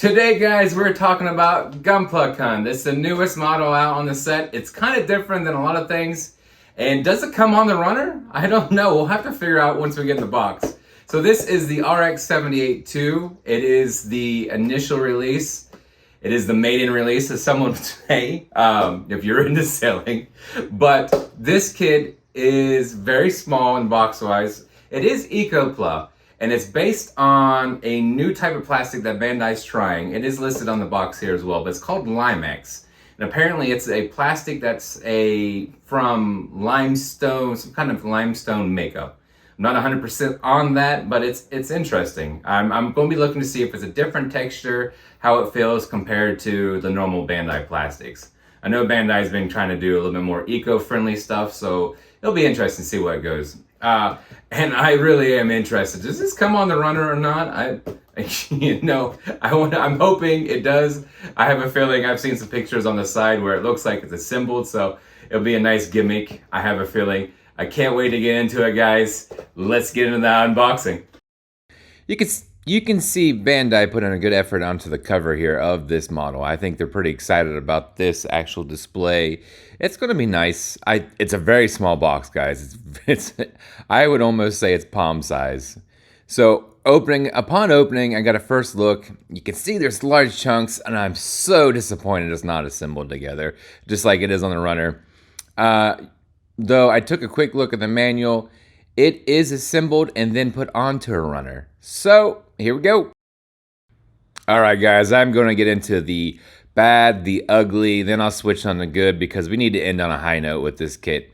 Today, guys, we're talking about Gunpla-Kun. This is the newest model out on the set. It's kind of different than a lot of things. And does it come on the runner? I don't know. We'll have to figure out once we get in the box. So this is the RX-78-2. It is the initial release. It is the maiden release, as someone would say, if you're into sailing. But this kit is very small and box-wise. It is Ecopla. And it's based on a new type of plastic that Bandai's trying. It is listed on the box here as well, but it's called Limex. And apparently it's a plastic that's from limestone, some kind of limestone makeup. I'm not 100% on that, but it's interesting. I'm going to be looking to see if it's a different texture, how it feels compared to the normal Bandai plastics. I know Bandai's been trying to do a little bit more eco-friendly stuff, so it'll be interesting to see where it goes. And I really am interested. Does this come on the runner or not? I'm hoping it does. I have a feeling I've seen some pictures on the side where it looks like it's assembled, so it'll be a nice gimmick. I have a feeling. I can't wait to get into it, guys. Let's get into the unboxing. You can see Bandai put in a good effort onto the cover here of this model. I think they're pretty excited about this actual display. It's going to be nice. It's a very small box, guys. I would almost say it's palm size. So upon opening, I got a first look. You can see there's large chunks, and I'm so disappointed it's not assembled together, just like it is on the runner. Though I took a quick look at the manual, it is assembled and then put onto a runner. So here we go. All right, guys, I'm going to get into the bad, the ugly, then I'll switch on the good because we need to end on a high note with this kit.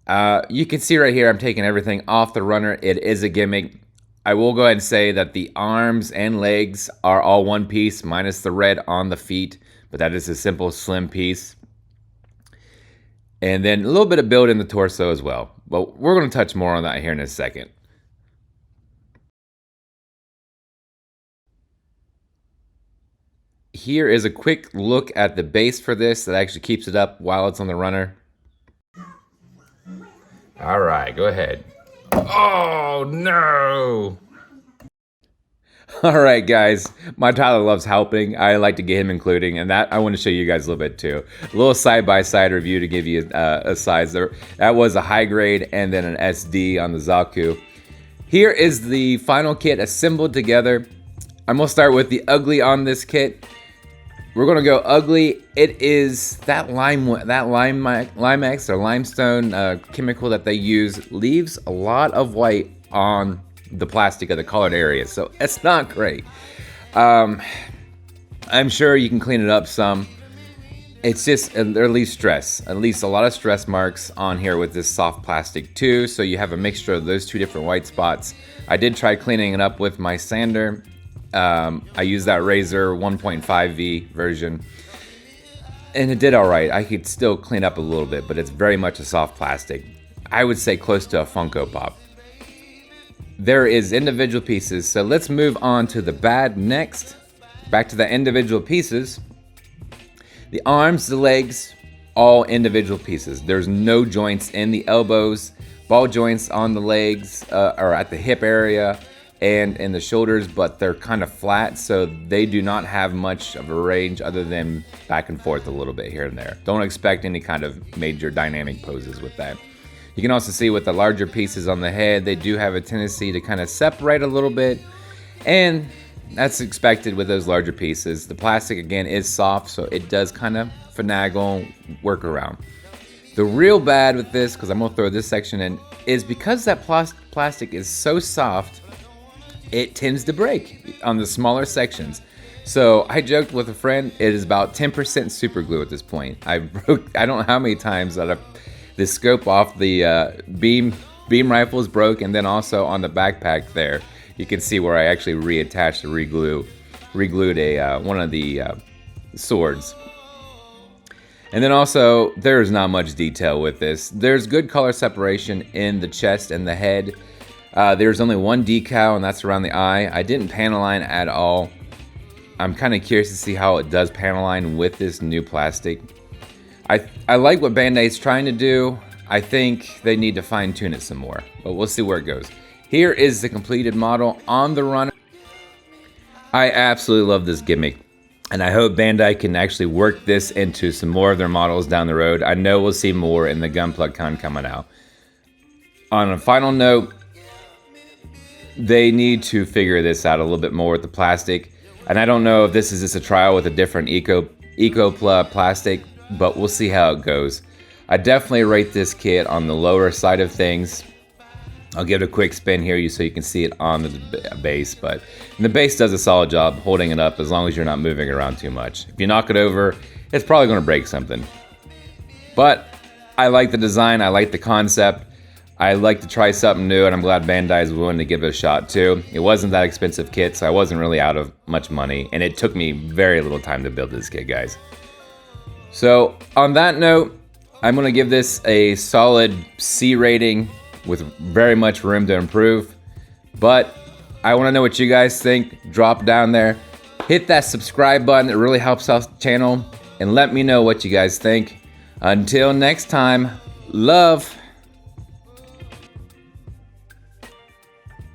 You can see right here, I'm taking everything off the runner. It is a gimmick. I will go ahead and say that the arms and legs are all one piece, minus the red on the feet, but that is a simple, slim piece. And then a little bit of build in the torso as well. But we're going to touch more on that here in a second. Here is a quick look at the base for this that actually keeps it up while it's on the runner. All right, go ahead. Oh, no! All right, guys, my Tyler loves helping. I like to get him including, and that I want to show you guys a little bit too. A little side-by-side review to give you a size there. That was a high grade and then an SD on the Zaku. Here is the final kit assembled together. I'm gonna start with the ugly on this kit. We're gonna go ugly. It is that Limex or limestone chemical that they use leaves a lot of white on the plastic of the colored area, so it's not great. I'm sure you can clean it up some. It's just at least a lot of stress marks on here with this soft plastic too, so you have a mixture of those two different white spots. I did try cleaning it up with my sander. I used that Razor 1.5V version, and it did all right. I could still clean up a little bit, but it's very much a soft plastic. I would say close to a Funko Pop. There is individual pieces, so let's move on to the bad next. Back to the individual pieces. The arms, the legs, all individual pieces. There's no joints in the elbows, ball joints on the legs, or at the hip area and in the shoulders, but they're kind of flat, so they do not have much of a range other than back and forth a little bit here and there. Don't expect any kind of major dynamic poses with that. You can also see with the larger pieces on the head, they do have a tendency to kind of separate a little bit, and that's expected with those larger pieces. The plastic, again, is soft, so it does kind of finagle, work around. The real bad with this, because I'm going to throw this section in, is because that plastic is so soft, it tends to break on the smaller sections. So I joked with a friend, it is about 10% super glue at this point. I don't know how many times that the scope off the beam rifle is broke, and then also on the backpack there, you can see where I actually reattached or reglued one of the swords. And then also, there's not much detail with this. There's good color separation in the chest and the head. There's only one decal, and that's around the eye. I didn't panel line at all. I'm kind of curious to see how it does panel line with this new plastic. I like what Bandai's trying to do. I think they need to fine tune it some more, but we'll see where it goes. Here is the completed model on the runner. I absolutely love this gimmick, and I hope Bandai can actually work this into some more of their models down the road. I know we'll see more in the Gunpla-Kun coming out. On a final note, they need to figure this out a little bit more with the plastic, and I don't know if this is just a trial with a different Ecopla plastic, but we'll see how it goes. I definitely rate this kit on the lower side of things. I'll give it a quick spin here so you can see it on the base, but the base does a solid job holding it up as long as you're not moving it around too much. If you knock it over, it's probably going to break something. But I like the design, I like the concept, I like to try something new, and I'm glad Bandai is willing to give it a shot too. It wasn't that expensive kit, so I wasn't really out of much money, and it took me very little time to build this kit, guys. So on that note, I'm going to give this a solid C rating, with very much room to improve. But I want to know what you guys think. Drop down there, hit that subscribe button, it really helps out the channel, and let me know what you guys think. Until next time, love.